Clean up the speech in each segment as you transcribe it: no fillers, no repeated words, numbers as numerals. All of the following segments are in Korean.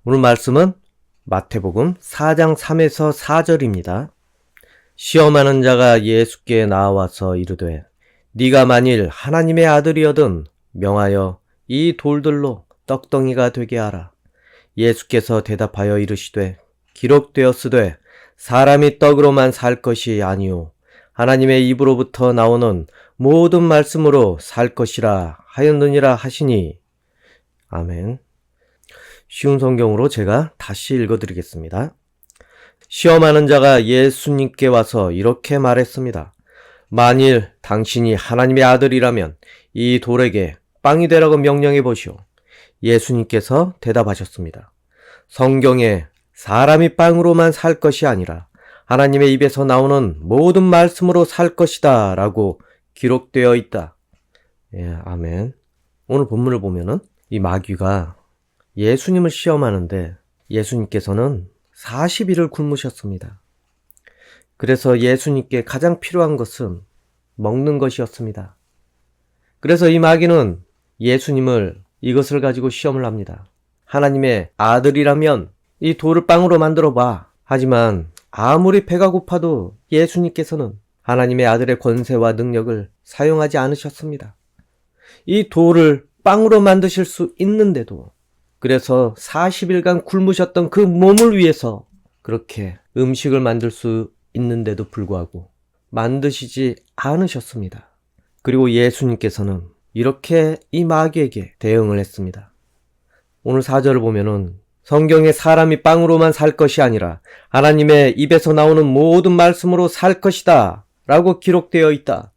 오늘 말씀은 마태복음 4장 3에서 4절입니다. 시험하는 자가 예수께 나와서 이르되 네가 만일 하나님의 아들이거든 명하여 이 돌들로 떡덩이가 되게 하라. 예수께서 대답하여 이르시되 기록되었으되 사람이 떡으로만 살 것이 아니요 하나님의 입으로부터 나오는 모든 말씀으로 살 것이라 하였느니라 하시니. 아멘. 쉬운 성경으로 제가 다시 읽어드리겠습니다. 시험하는 자가 예수님께 와서 이렇게 말했습니다. 만일 당신이 하나님의 아들이라면 이 돌에게 빵이 되라고 명령해 보시오. 예수님께서 대답하셨습니다. 성경에 사람이 빵으로만 살 것이 아니라 하나님의 입에서 나오는 모든 말씀으로 살 것이다 라고 기록되어 있다. 예, 아멘. 오늘 본문을 보면은 이 마귀가 예수님을 시험하는데 예수님께서는 40일을 굶으셨습니다. 그래서 예수님께 가장 필요한 것은 먹는 것이었습니다. 그래서 이 마귀는 예수님을 이것을 가지고 시험을 합니다. 하나님의 아들이라면 이 돌을 빵으로 만들어 봐. 하지만 아무리 배가 고파도 예수님께서는 하나님의 아들의 권세와 능력을 사용하지 않으셨습니다. 이 돌을 빵으로 만드실 수 있는데도, 그래서 40일간 굶으셨던 그 몸을 위해서 그렇게 음식을 만들 수 있는데도 불구하고 만드시지 않으셨습니다. 그리고 예수님께서는 이렇게 이 마귀에게 대응을 했습니다. 오늘 4절을 보면은 성경에 사람이 빵으로만 살 것이 아니라 하나님의 입에서 나오는 모든 말씀으로 살 것이다 라고 기록되어 있다.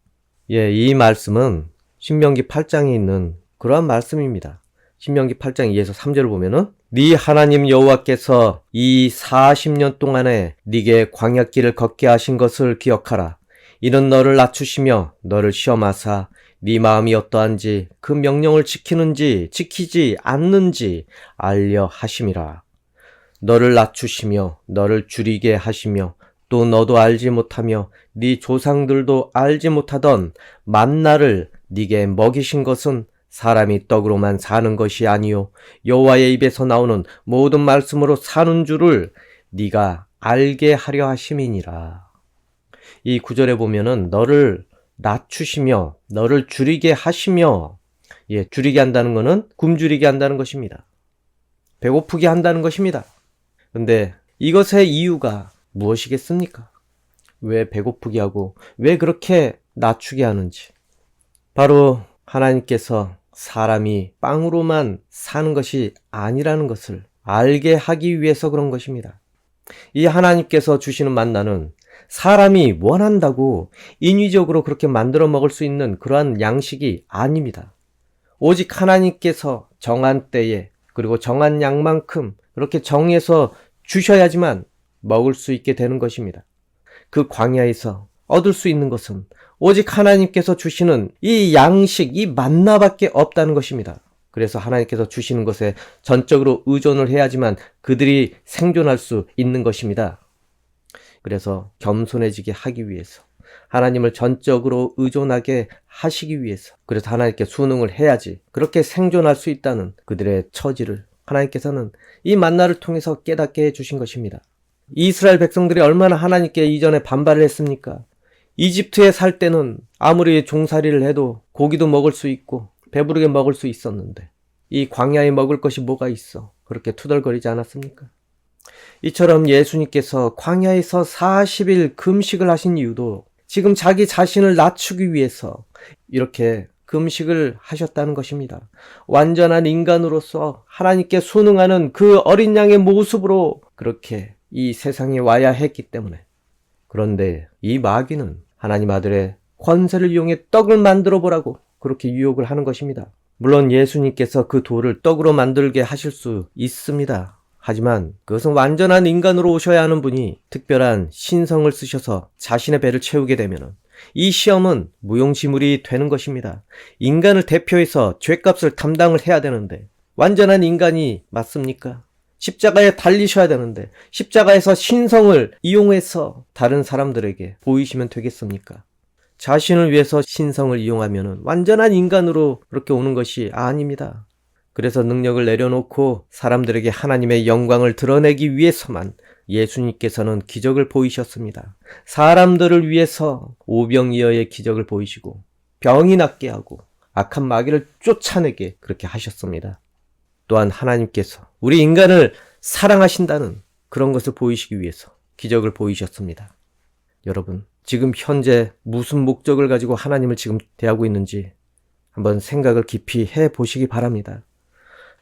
예, 이 말씀은 신명기 8장에 있는 그러한 말씀입니다. 신명기 8장 2에서 3절을 보면은 네 하나님 여호와께서 이 40년 동안에 네게 광야길을 걷게 하신 것을 기억하라. 이는 너를 낮추시며 너를 시험하사 네 마음이 어떠한지 그 명령을 지키는지 지키지 않는지 알려 하심이라. 너를 낮추시며 너를 줄이게 하시며 또 너도 알지 못하며 네 조상들도 알지 못하던 만나를 네게 먹이신 것은 사람이 떡으로만 사는 것이 아니요 여호와의 입에서 나오는 모든 말씀으로 사는 줄을 네가 알게 하려 하심이니라. 이 구절에 보면은 너를 낮추시며 너를 줄이게 하시며, 예, 줄이게 한다는 것은 굶주리게 한다는 것입니다. 배고프게 한다는 것입니다. 근데 이것의 이유가 무엇이겠습니까? 왜 배고프게 하고 왜 그렇게 낮추게 하는지. 바로 하나님께서 사람이 빵으로만 사는 것이 아니라는 것을 알게 하기 위해서 그런 것입니다. 이 하나님께서 주시는 만나는 사람이 원한다고 인위적으로 그렇게 만들어 먹을 수 있는 그러한 양식이 아닙니다. 오직 하나님께서 정한 때에 그리고 정한 양만큼 그렇게 정해서 주셔야지만 먹을 수 있게 되는 것입니다. 그 광야에서 얻을 수 있는 것은 오직 하나님께서 주시는 이 양식, 이 만나밖에 없다는 것입니다. 그래서 하나님께서 주시는 것에 전적으로 의존을 해야지만 그들이 생존할 수 있는 것입니다. 그래서 겸손해지게 하기 위해서, 하나님을 전적으로 의존하게 하시기 위해서, 그래서 하나님께 순응을 해야지 그렇게 생존할 수 있다는 그들의 처지를 하나님께서는 이 만나를 통해서 깨닫게 해주신 것입니다. 이스라엘 백성들이 얼마나 하나님께 이전에 반발을 했습니까? 이집트에 살 때는 아무리 종살이를 해도 고기도 먹을 수 있고 배부르게 먹을 수 있었는데 이 광야에 먹을 것이 뭐가 있어? 그렇게 투덜거리지 않았습니까? 이처럼 예수님께서 광야에서 40일 금식을 하신 이유도 지금 자기 자신을 낮추기 위해서 이렇게 금식을 하셨다는 것입니다. 완전한 인간으로서 하나님께 순응하는 그 어린 양의 모습으로 그렇게 이 세상에 와야 했기 때문에. 그런데 이 마귀는 하나님 아들의 권세를 이용해 떡을 만들어 보라고 그렇게 유혹을 하는 것입니다. 물론 예수님께서 그 돌을 떡으로 만들게 하실 수 있습니다. 하지만 그것은 완전한 인간으로 오셔야 하는 분이 특별한 신성을 쓰셔서 자신의 배를 채우게 되면 이 시험은 무용지물이 되는 것입니다. 인간을 대표해서 죗값을 담당을 해야 되는데 완전한 인간이 맞습니까? 십자가에 달리셔야 되는데 십자가에서 신성을 이용해서 다른 사람들에게 보이시면 되겠습니까? 자신을 위해서 신성을 이용하면 완전한 인간으로 그렇게 오는 것이 아닙니다. 그래서 능력을 내려놓고 사람들에게 하나님의 영광을 드러내기 위해서만 예수님께서는 기적을 보이셨습니다. 사람들을 위해서 오병이어의 기적을 보이시고 병이 낫게 하고 악한 마귀를 쫓아내게 그렇게 하셨습니다. 또한 하나님께서 우리 인간을 사랑하신다는 그런 것을 보이시기 위해서 기적을 보이셨습니다. 여러분, 지금 현재 무슨 목적을 가지고 하나님을 지금 대하고 있는지 한번 생각을 깊이 해보시기 바랍니다.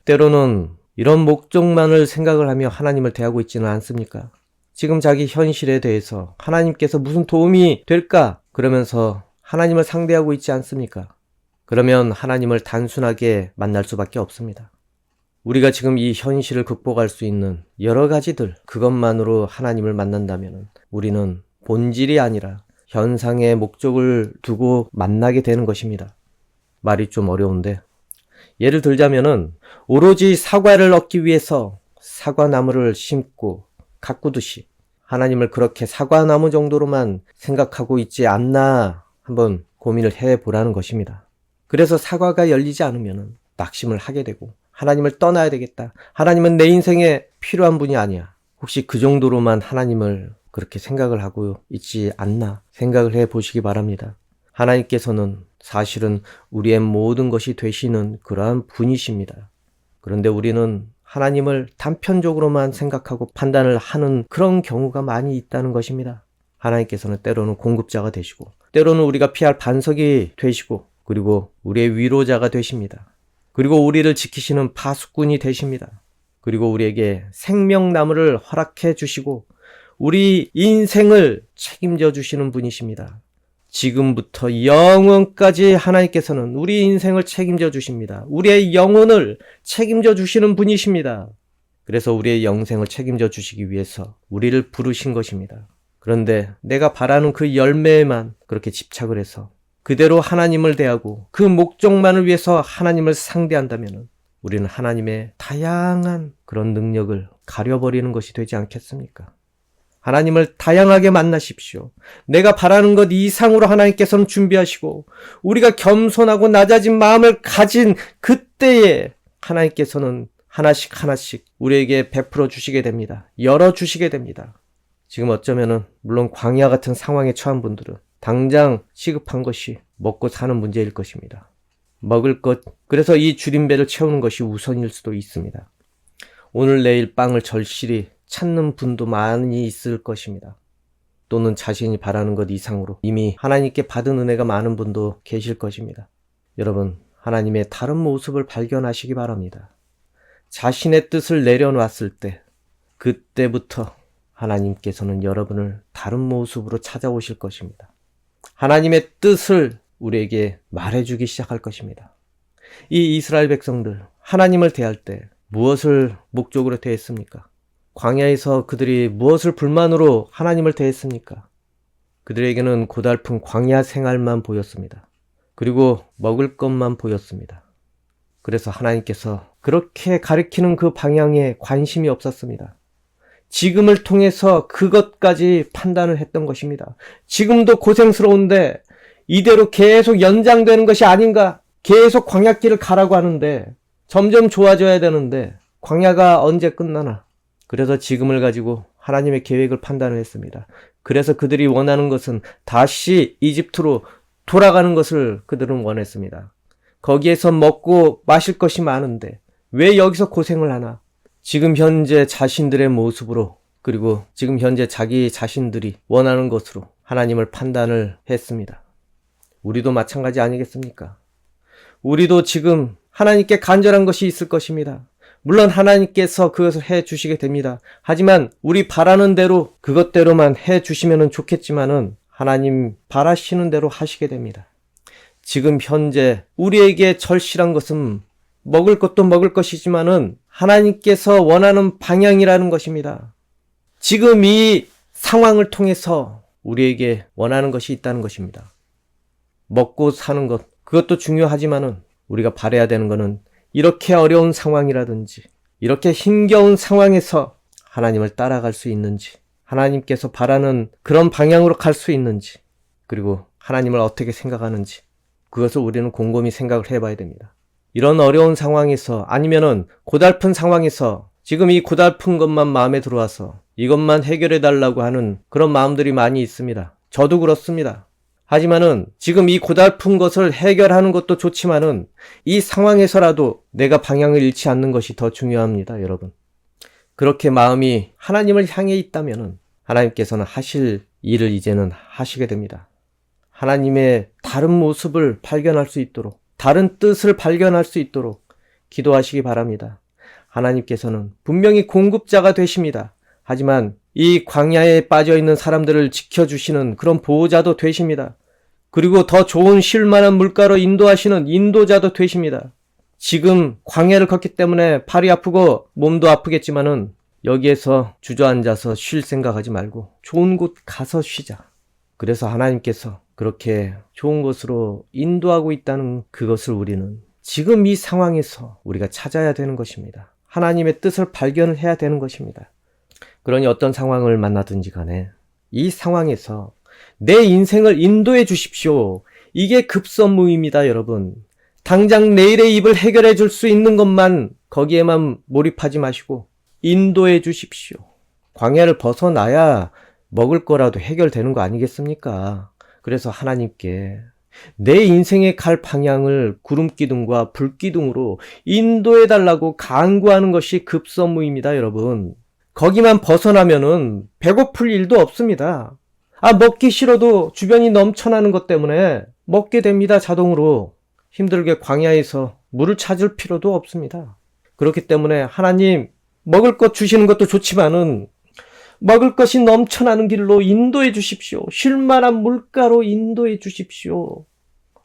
때로는 이런 목적만을 생각을 하며 하나님을 대하고 있지는 않습니까? 지금 자기 현실에 대해서 하나님께서 무슨 도움이 될까? 그러면서 하나님을 상대하고 있지 않습니까? 그러면 하나님을 단순하게 만날 수밖에 없습니다. 우리가 지금 이 현실을 극복할 수 있는 여러 가지들, 그것만으로 하나님을 만난다면 우리는 본질이 아니라 현상의 목적을 두고 만나게 되는 것입니다. 말이 좀 어려운데, 예를 들자면은 오로지 사과를 얻기 위해서 사과나무를 심고 가꾸듯이 하나님을 그렇게 사과나무 정도로만 생각하고 있지 않나 한번 고민을 해보라는 것입니다. 그래서 사과가 열리지 않으면 낙심을 하게 되고 하나님을 떠나야 되겠다. 하나님은 내 인생에 필요한 분이 아니야. 혹시 그 정도로만 하나님을 그렇게 생각을 하고 있지 않나 생각을 해보시기 바랍니다. 하나님께서는 사실은 우리의 모든 것이 되시는 그러한 분이십니다. 그런데 우리는 하나님을 단편적으로만 생각하고 판단을 하는 그런 경우가 많이 있다는 것입니다. 하나님께서는 때로는 공급자가 되시고 때로는 우리가 피할 반석이 되시고 그리고 우리의 위로자가 되십니다. 그리고 우리를 지키시는 파수꾼이 되십니다. 그리고 우리에게 생명나무를 허락해 주시고 우리 인생을 책임져 주시는 분이십니다. 지금부터 영원까지 하나님께서는 우리 인생을 책임져 주십니다. 우리의 영혼을 책임져 주시는 분이십니다. 그래서 우리의 영생을 책임져 주시기 위해서 우리를 부르신 것입니다. 그런데 내가 바라는 그 열매에만 그렇게 집착을 해서 그대로 하나님을 대하고 그 목적만을 위해서 하나님을 상대한다면 우리는 하나님의 다양한 그런 능력을 가려버리는 것이 되지 않겠습니까? 하나님을 다양하게 만나십시오. 내가 바라는 것 이상으로 하나님께서는 준비하시고 우리가 겸손하고 낮아진 마음을 가진 그때에 하나님께서는 하나씩 하나씩 우리에게 베풀어 주시게 됩니다. 열어주시게 됩니다. 지금 어쩌면은 물론 광야 같은 상황에 처한 분들은 당장 시급한 것이 먹고 사는 문제일 것입니다. 먹을 것, 그래서 이 줄임배를 채우는 것이 우선일 수도 있습니다. 오늘 내일 빵을 절실히 찾는 분도 많이 있을 것입니다. 또는 자신이 바라는 것 이상으로 이미 하나님께 받은 은혜가 많은 분도 계실 것입니다. 여러분, 하나님의 다른 모습을 발견하시기 바랍니다. 자신의 뜻을 내려놨을 때, 그때부터 하나님께서는 여러분을 다른 모습으로 찾아오실 것입니다. 하나님의 뜻을 우리에게 말해주기 시작할 것입니다. 이 이스라엘 백성들, 하나님을 대할 때 무엇을 목적으로 대했습니까? 광야에서 그들이 무엇을 불만으로 하나님을 대했습니까? 그들에게는 고달픈 광야 생활만 보였습니다. 그리고 먹을 것만 보였습니다. 그래서 하나님께서 그렇게 가리키는 그 방향에 관심이 없었습니다. 지금을 통해서 그것까지 판단을 했던 것입니다. 지금도 고생스러운데 이대로 계속 연장되는 것이 아닌가? 계속 광야길을 가라고 하는데 점점 좋아져야 되는데 광야가 언제 끝나나? 그래서 지금을 가지고 하나님의 계획을 판단을 했습니다. 그래서 그들이 원하는 것은 다시 이집트로 돌아가는 것을 그들은 원했습니다. 거기에서 먹고 마실 것이 많은데 왜 여기서 고생을 하나? 지금 현재 자신들의 모습으로 그리고 지금 현재 자기 자신들이 원하는 것으로 하나님을 판단을 했습니다. 우리도 마찬가지 아니겠습니까? 우리도 지금 하나님께 간절한 것이 있을 것입니다. 물론 하나님께서 그것을 해 주시게 됩니다. 하지만 우리 바라는 대로 그것대로만 해 주시면 좋겠지만은 하나님 바라시는 대로 하시게 됩니다. 지금 현재 우리에게 절실한 것은 먹을 것도 먹을 것이지만은 하나님께서 원하는 방향이라는 것입니다. 지금 이 상황을 통해서 우리에게 원하는 것이 있다는 것입니다. 먹고 사는 것, 그것도 중요하지만은 우리가 바라야 되는 것은 이렇게 어려운 상황이라든지 이렇게 힘겨운 상황에서 하나님을 따라갈 수 있는지, 하나님께서 바라는 그런 방향으로 갈 수 있는지, 그리고 하나님을 어떻게 생각하는지 그것을 우리는 곰곰이 생각을 해봐야 됩니다. 이런 어려운 상황에서 아니면은 고달픈 상황에서 지금 이 고달픈 것만 마음에 들어와서 이것만 해결해 달라고 하는 그런 마음들이 많이 있습니다. 저도 그렇습니다. 하지만은 지금 이 고달픈 것을 해결하는 것도 좋지만은 이 상황에서라도 내가 방향을 잃지 않는 것이 더 중요합니다, 여러분. 그렇게 마음이 하나님을 향해 있다면은 하나님께서는 하실 일을 이제는 하시게 됩니다. 하나님의 다른 모습을 발견할 수 있도록, 다른 뜻을 발견할 수 있도록 기도하시기 바랍니다. 하나님께서는 분명히 공급자가 되십니다. 하지만 이 광야에 빠져있는 사람들을 지켜주시는 그런 보호자도 되십니다. 그리고 더 좋은 쉴만한 물가로 인도하시는 인도자도 되십니다. 지금 광야를 걷기 때문에 팔이 아프고 몸도 아프겠지만은 여기에서 주저앉아서 쉴 생각하지 말고 좋은 곳 가서 쉬자. 그래서 하나님께서 그렇게 좋은 곳으로 인도하고 있다는 그것을 우리는 지금 이 상황에서 우리가 찾아야 되는 것입니다. 하나님의 뜻을 발견을 해야 되는 것입니다. 그러니 어떤 상황을 만나든지 간에 이 상황에서 내 인생을 인도해 주십시오. 이게 급선무입니다, 여러분. 당장 내일의 입을 해결해 줄 수 있는 것만 거기에만 몰입하지 마시고 인도해 주십시오. 광야를 벗어나야 먹을 거라도 해결되는 거 아니겠습니까? 그래서 하나님께 내 인생의 갈 방향을 구름기둥과 불기둥으로 인도해 달라고 간구하는 것이 급선무입니다, 여러분. 거기만 벗어나면은 배고플 일도 없습니다. 먹기 싫어도 주변이 넘쳐나는 것 때문에 먹게 됩니다, 자동으로. 힘들게 광야에서 물을 찾을 필요도 없습니다. 그렇기 때문에 하나님, 먹을 것 주시는 것도 좋지만은 먹을 것이 넘쳐나는 길로 인도해 주십시오. 쉴만한 물가로 인도해 주십시오.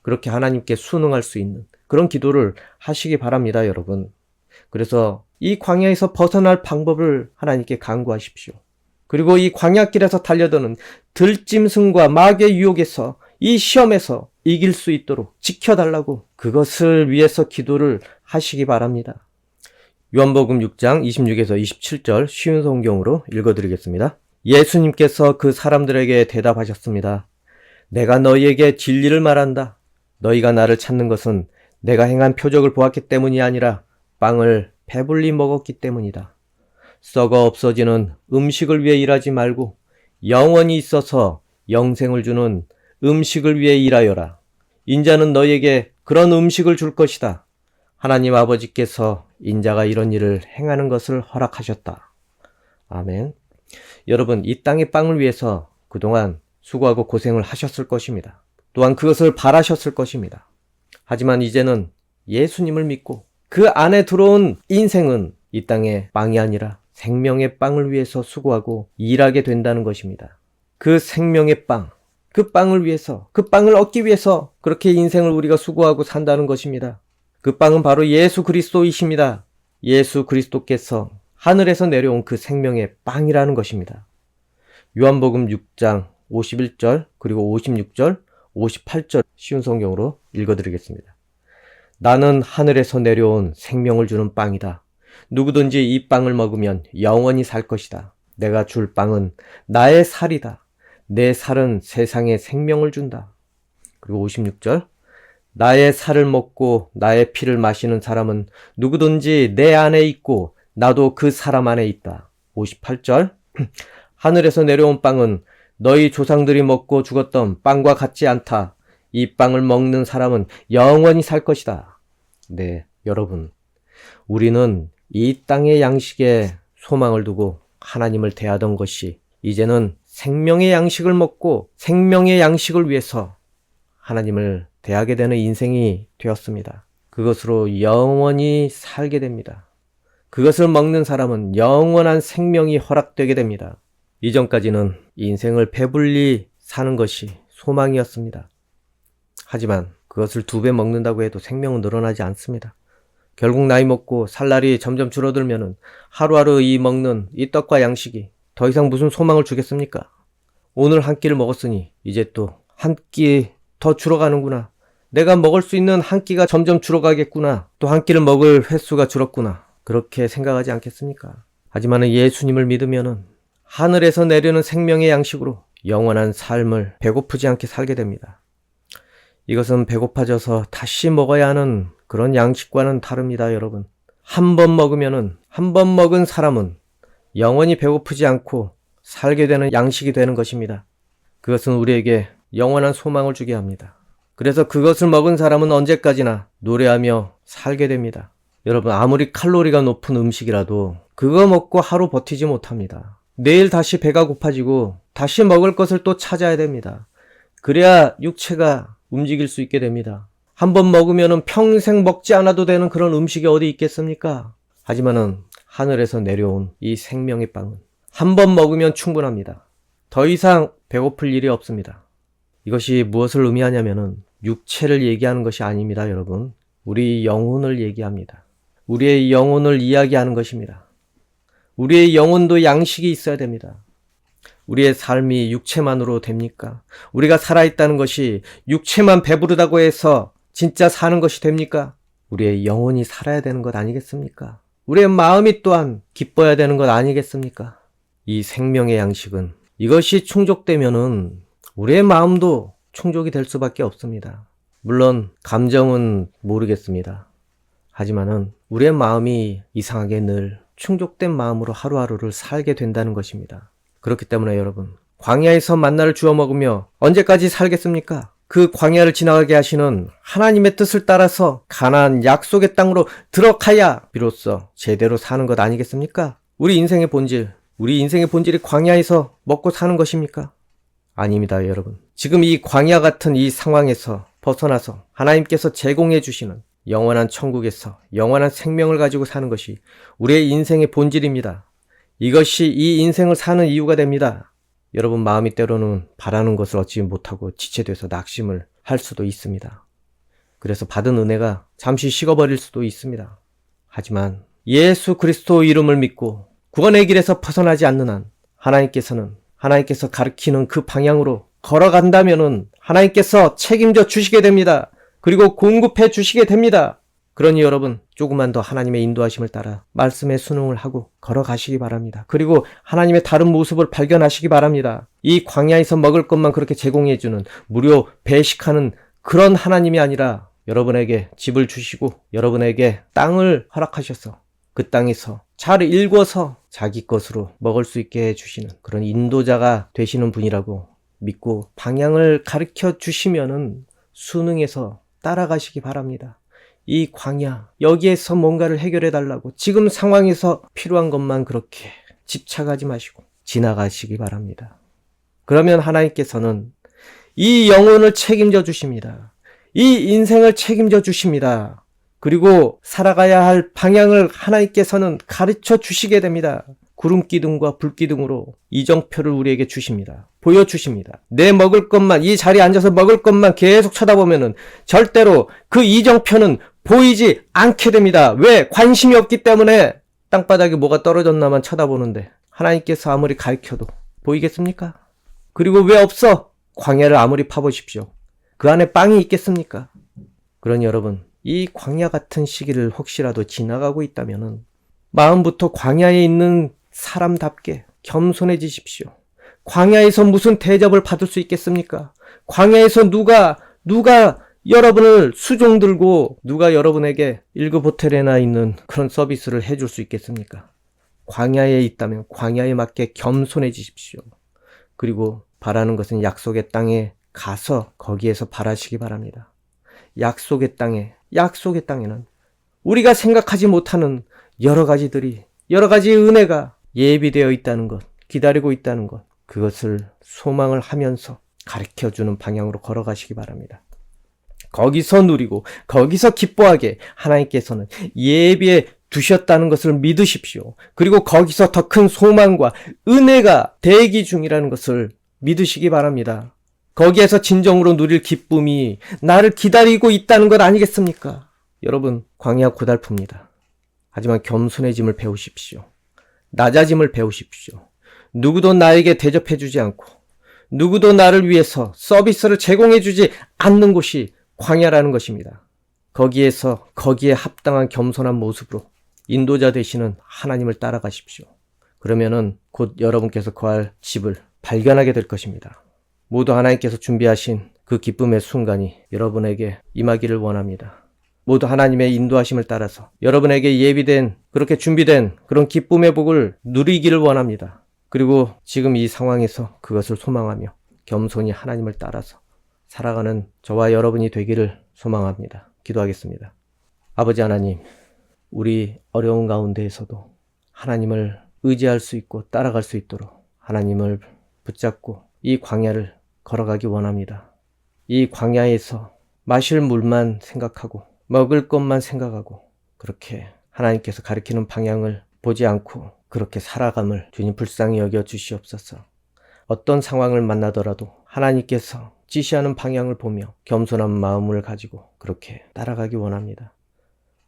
그렇게 하나님께 순응할 수 있는 그런 기도를 하시기 바랍니다, 여러분. 그래서 이 광야에서 벗어날 방법을 하나님께 간구하십시오. 그리고 이 광야길에서 달려드는 들짐승과 마귀의 유혹에서 이 시험에서 이길 수 있도록 지켜달라고 그것을 위해서 기도를 하시기 바랍니다. 요한복음 6장 26에서 27절 쉬운 성경으로 읽어드리겠습니다. 예수님께서 그 사람들에게 대답하셨습니다. 내가 너희에게 진리를 말한다. 너희가 나를 찾는 것은 내가 행한 표적을 보았기 때문이 아니라 빵을 배불리 먹었기 때문이다. 썩어 없어지는 음식을 위해 일하지 말고 영원히 있어서 영생을 주는 음식을 위해 일하여라. 인자는 너희에게 그런 음식을 줄 것이다. 하나님 아버지께서 인자가 이런 일을 행하는 것을 허락하셨다. 아멘. 여러분, 이 땅의 빵을 위해서 그동안 수고하고 고생을 하셨을 것입니다. 또한 그것을 바라셨을 것입니다. 하지만 이제는 예수님을 믿고 그 안에 들어온 인생은 이 땅의 빵이 아니라 생명의 빵을 위해서 수고하고 일하게 된다는 것입니다. 그 생명의 빵, 그 빵을 위해서, 그 빵을 얻기 위해서 그렇게 인생을 우리가 수고하고 산다는 것입니다. 그 빵은 바로 예수 그리스도이십니다. 예수 그리스도께서 하늘에서 내려온 그 생명의 빵이라는 것입니다. 요한복음 6장 51절 그리고 56절, 58절 쉬운 성경으로 읽어드리겠습니다. 나는 하늘에서 내려온 생명을 주는 빵이다. 누구든지 이 빵을 먹으면 영원히 살 것이다. 내가 줄 빵은 나의 살이다. 내 살은 세상에 생명을 준다. 그리고 56절 나의 살을 먹고 나의 피를 마시는 사람은 누구든지 내 안에 있고 나도 그 사람 안에 있다. 58절 하늘에서 내려온 빵은 너희 조상들이 먹고 죽었던 빵과 같지 않다. 이 빵을 먹는 사람은 영원히 살 것이다. 네, 여러분. 우리는 이 땅의 양식에 소망을 두고 하나님을 대하던 것이 이제는 생명의 양식을 먹고 생명의 양식을 위해서 하나님을 대하게 되는 인생이 되었습니다. 그것으로 영원히 살게 됩니다. 그것을 먹는 사람은 영원한 생명이 허락되게 됩니다. 이전까지는 인생을 배불리 사는 것이 소망이었습니다. 하지만 그것을 2배 먹는다고 해도 생명은 늘어나지 않습니다. 결국 나이 먹고 살 날이 점점 줄어들면은 하루하루 이 먹는 이 떡과 양식이 더 이상 무슨 소망을 주겠습니까? 오늘 한 끼를 먹었으니 이제 또 한 끼 더 줄어가는구나. 내가 먹을 수 있는 한 끼가 점점 줄어가겠구나. 또 한 끼를 먹을 횟수가 줄었구나. 그렇게 생각하지 않겠습니까? 하지만 예수님을 믿으면은 하늘에서 내려는 생명의 양식으로 영원한 삶을 배고프지 않게 살게 됩니다. 이것은 배고파져서 다시 먹어야 하는 그런 양식과는 다릅니다, 여러분. 한 번 먹은 사람은 영원히 배고프지 않고 살게 되는 양식이 되는 것입니다. 그것은 우리에게 영원한 소망을 주게 합니다. 그래서 그것을 먹은 사람은 언제까지나 노래하며 살게 됩니다. 여러분, 아무리 칼로리가 높은 음식이라도 그거 먹고 하루 버티지 못합니다. 내일 다시 배가 고파지고 다시 먹을 것을 또 찾아야 됩니다. 그래야 육체가 움직일 수 있게 됩니다. 한번 먹으면 평생 먹지 않아도 되는 그런 음식이 어디 있겠습니까? 하지만은 하늘에서 내려온 이 생명의 빵은 한 번 먹으면 충분합니다. 더 이상 배고플 일이 없습니다. 이것이 무엇을 의미하냐면은 육체를 얘기하는 것이 아닙니다, 여러분. 우리 영혼을 얘기합니다. 우리의 영혼을 이야기하는 것입니다. 우리의 영혼도 양식이 있어야 됩니다. 우리의 삶이 육체만으로 됩니까? 우리가 살아있다는 것이 육체만 배부르다고 해서 진짜 사는 것이 됩니까? 우리의 영혼이 살아야 되는 것 아니겠습니까? 우리의 마음이 또한 기뻐야 되는 것 아니겠습니까? 이 생명의 양식은 이것이 충족되면은 우리의 마음도 충족이 될 수밖에 없습니다. 물론 감정은 모르겠습니다. 하지만은 우리의 마음이 이상하게 늘 충족된 마음으로 하루하루를 살게 된다는 것입니다. 그렇기 때문에 여러분, 광야에서 만나를 주워 먹으며 언제까지 살겠습니까? 그 광야를 지나가게 하시는 하나님의 뜻을 따라서 가나안 약속의 땅으로 들어가야 비로소 제대로 사는 것 아니겠습니까? 우리 인생의 본질이 광야에서 먹고 사는 것입니까? 아닙니다, 여러분. 지금 이 광야 같은 이 상황에서 벗어나서 하나님께서 제공해 주시는 영원한 천국에서 영원한 생명을 가지고 사는 것이 우리의 인생의 본질입니다. 이것이 이 인생을 사는 이유가 됩니다. 여러분, 마음이 때로는 바라는 것을 얻지 못하고 지체돼서 낙심을 할 수도 있습니다. 그래서 받은 은혜가 잠시 식어버릴 수도 있습니다. 하지만 예수 그리스도 이름을 믿고 구원의 길에서 벗어나지 않는 한 하나님께서 가르치는 그 방향으로 걸어간다면은 하나님께서 책임져 주시게 됩니다. 그리고 공급해 주시게 됩니다. 그러니 여러분, 조금만 더 하나님의 인도하심을 따라 말씀에 순응을 하고 걸어가시기 바랍니다. 그리고 하나님의 다른 모습을 발견하시기 바랍니다. 이 광야에서 먹을 것만 그렇게 제공해주는 무료 배식하는 그런 하나님이 아니라 여러분에게 집을 주시고 여러분에게 땅을 허락하셔서 그 땅에서 잘 일궈서 자기 것으로 먹을 수 있게 해주시는 그런 인도자가 되시는 분이라고 믿고 방향을 가르쳐 주시면은 순응해서 따라가시기 바랍니다. 이 광야, 여기에서 뭔가를 해결해 달라고 지금 상황에서 필요한 것만 그렇게 집착하지 마시고 지나가시기 바랍니다. 그러면 하나님께서는 이 영혼을 책임져 주십니다. 이 인생을 책임져 주십니다. 그리고 살아가야 할 방향을 하나님께서는 가르쳐 주시게 됩니다. 구름기둥과 불기둥으로 이정표를 우리에게 주십니다. 보여주십니다. 내 먹을 것만, 이 자리에 앉아서 먹을 것만 계속 쳐다보면은 절대로 그 이정표는 보이지 않게 됩니다. 왜? 관심이 없기 때문에. 땅바닥에 뭐가 떨어졌나만 쳐다보는데 하나님께서 아무리 가르쳐도 보이겠습니까? 그리고 왜 없어? 광야를 아무리 파보십시오. 그 안에 빵이 있겠습니까? 그러니 여러분, 이 광야 같은 시기를 혹시라도 지나가고 있다면은 마음부터 광야에 있는 사람답게 겸손해지십시오. 광야에서 무슨 대접을 받을 수 있겠습니까? 광야에서 누가 여러분을 수종 들고 누가 여러분에게 1급 호텔에나 있는 그런 서비스를 해줄 수 있겠습니까? 광야에 있다면 광야에 맞게 겸손해지십시오. 그리고 바라는 것은 약속의 땅에 가서 거기에서 바라시기 바랍니다. 약속의 땅에는 우리가 생각하지 못하는 여러 가지 은혜가 예비되어 있다는 것, 기다리고 있다는 것, 그것을 소망을 하면서 가르쳐주는 방향으로 걸어가시기 바랍니다. 거기서 누리고 거기서 기뻐하게 하나님께서는 예비해 두셨다는 것을 믿으십시오. 그리고 거기서 더 큰 소망과 은혜가 대기 중이라는 것을 믿으시기 바랍니다. 거기에서 진정으로 누릴 기쁨이 나를 기다리고 있다는 것 아니겠습니까? 여러분, 광야 고달픕니다. 하지만 겸손해짐을 배우십시오. 낮아짐을 배우십시오. 누구도 나에게 대접해주지 않고 누구도 나를 위해서 서비스를 제공해주지 않는 곳이 광야라는 것입니다. 거기에 합당한 겸손한 모습으로 인도자 되시는 하나님을 따라가십시오. 그러면은 곧 여러분께서 거할 집을 발견하게 될 것입니다. 모두 하나님께서 준비하신 그 기쁨의 순간이 여러분에게 임하기를 원합니다. 모두 하나님의 인도하심을 따라서 여러분에게 예비된, 그렇게 준비된 그런 기쁨의 복을 누리기를 원합니다. 그리고 지금 이 상황에서 그것을 소망하며 겸손히 하나님을 따라서 살아가는 저와 여러분이 되기를 소망합니다. 기도하겠습니다. 아버지 하나님, 우리 어려운 가운데에서도 하나님을 의지할 수 있고 따라갈 수 있도록 하나님을 붙잡고 이 광야를 걸어가기 원합니다. 이 광야에서 마실 물만 생각하고 먹을 것만 생각하고 그렇게 하나님께서 가리키는 방향을 보지 않고 그렇게 살아감을 주님 불쌍히 여겨 주시옵소서. 어떤 상황을 만나더라도 하나님께서 지시하는 방향을 보며 겸손한 마음을 가지고 그렇게 따라가기 원합니다.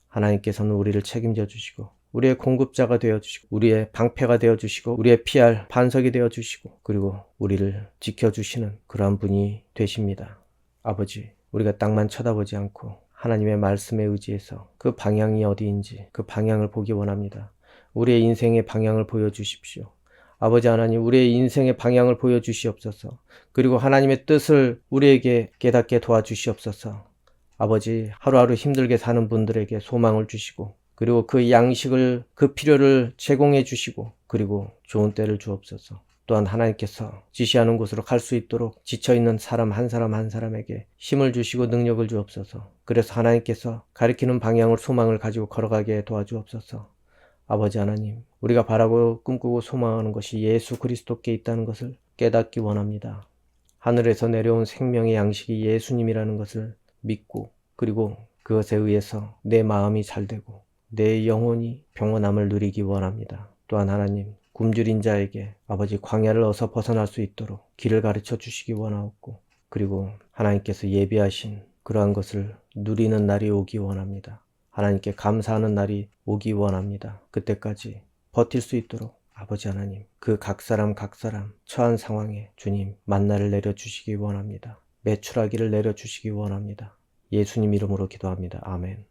하나님께서는 우리를 책임져 주시고 우리의 공급자가 되어 주시고 우리의 방패가 되어 주시고 우리의 피할 반석이 되어 주시고 그리고 우리를 지켜주시는 그러한 분이 되십니다. 아버지, 우리가 땅만 쳐다보지 않고 하나님의 말씀에 의지해서 그 방향이 어디인지 그 방향을 보기 원합니다. 우리의 인생의 방향을 보여주십시오. 아버지 하나님, 우리의 인생의 방향을 보여주시옵소서. 그리고 하나님의 뜻을 우리에게 깨닫게 도와주시옵소서. 아버지, 하루하루 힘들게 사는 분들에게 소망을 주시고 그리고 그 양식을, 그 필요를 제공해 주시고 그리고 좋은 때를 주옵소서. 또한 하나님께서 지시하는 곳으로 갈 수 있도록 지쳐있는 사람 한 사람에게 힘을 주시고 능력을 주옵소서. 그래서 하나님께서 가리키는 방향을 소망을 가지고 걸어가게 도와주옵소서. 아버지 하나님, 우리가 바라고 꿈꾸고 소망하는 것이 예수 그리스도께 있다는 것을 깨닫기 원합니다. 하늘에서 내려온 생명의 양식이 예수님이라는 것을 믿고 그리고 그것에 의해서 내 마음이 잘되고 내 영혼이 평온함을 누리기 원합니다. 또한 하나님, 굶주린 자에게 아버지 광야를 어서 벗어날 수 있도록 길을 가르쳐 주시기 원하옵고 그리고 하나님께서 예비하신 그러한 것을 누리는 날이 오기 원합니다. 하나님께 감사하는 날이 오기 원합니다. 그때까지 버틸 수 있도록 아버지 하나님, 그 각 사람 처한 상황에 주님 만나를 내려주시기 원합니다. 매출하기를 내려주시기 원합니다. 예수님 이름으로 기도합니다. 아멘.